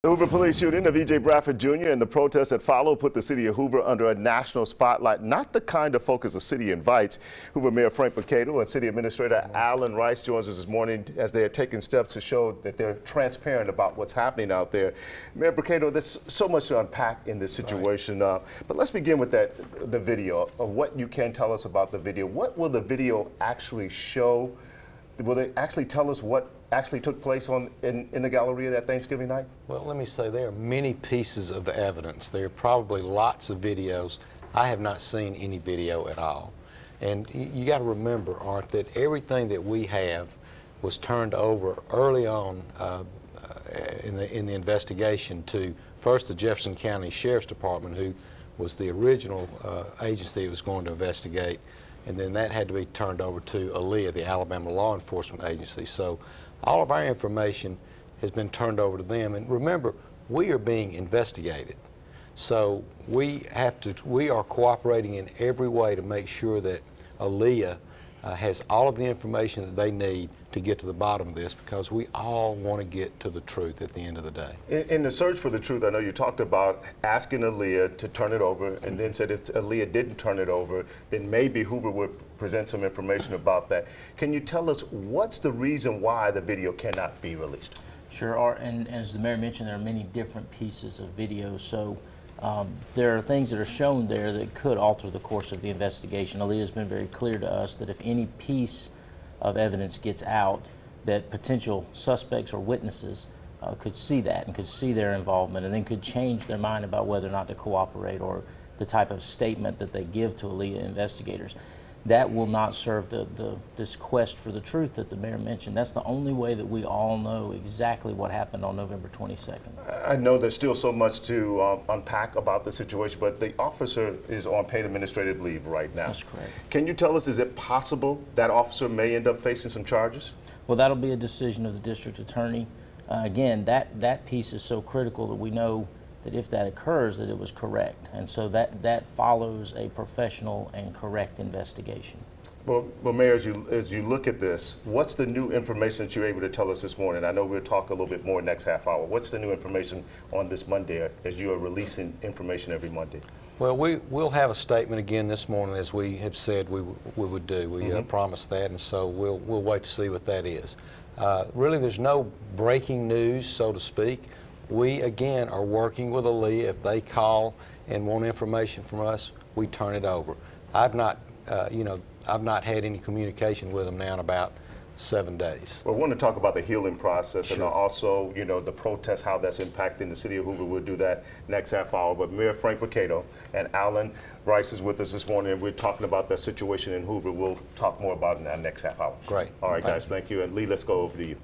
The Hoover police shooting of E J Bradford Jr. and the protests that follow put the city of Hoover under a national spotlight, not the kind of focus the city invites. Hoover Mayor Frank Brocato and City Administrator Allan joins us this morning as they are taking steps to show that they're transparent about what's happening out there. Mayor Brocato, there's so much to unpack in this situation, but let's begin with the video of what you can tell us about the video. What will the video actually show? Will they actually tell us what actually took place in the Galleria that Thanksgiving night? Well, let me say there are many pieces of evidence. There are probably lots of videos. I have not seen any video at all. And you got to remember, Art, that everything that we have was turned over early on in the investigation to first the Jefferson County Sheriff's Department, who was the original agency that was going to investigate, and then that had to be turned over to ALEA, the Alabama Law Enforcement Agency. So all of our information has been turned over to them. And remember, we are being investigated. So we are cooperating in every way to make sure that ALEA has all of the information that they need to get to the bottom of this, because we all want to get to the truth at the end of the day. In the search for the truth, I know you talked about asking ALEA to turn it over, and then said if ALEA didn't turn it over, then maybe Hoover would present some information about that. Can you tell us what's the reason why the video cannot be released? Sure, and as the mayor mentioned, there are many different pieces of video, so there are things that are shown there that could alter the course of the investigation. ALEA has been very clear to us that if any piece of evidence gets out, that potential suspects or witnesses could see that and could see their involvement, and then could change their mind about whether or not to cooperate or the type of statement that they give to ALEA investigators. That will not serve this quest for the truth that the mayor mentioned. That's the only way that we all know exactly what happened on November 22nd. I know there's still so much to unpack about the situation, but the officer is on paid administrative leave right now. That's correct. Can you tell us, is it possible that officer may end up facing some charges? Well, that'll be a decision of the district attorney. Again, that piece is so critical that we know that if that occurs, that it was correct. And so that follows a professional and correct investigation. Well, Mayor, as you look at this, what's the new information that you're able to tell us this morning? I know we'll talk a little bit more next half hour. What's the new information on this Monday as you are releasing information every Monday? Well, we'll have a statement again this morning, as we have said we would do. We promised that, and so we'll wait to see what that is. Really, there's no breaking news, so to speak. We, again, are working with ALEA. If they call and want information from us, we turn it over. I've not had any communication with them now in about 7 days. Well, we want to talk about the healing process. Sure. And also, the protests, how that's impacting the city of Hoover. We'll do that next half hour. But Mayor Frank Brocato and Allan is with us this morning, and we're talking about the situation in Hoover. We'll talk more about it in our next half hour. Great. All right, guys, thank you. And Lee, let's go over to you.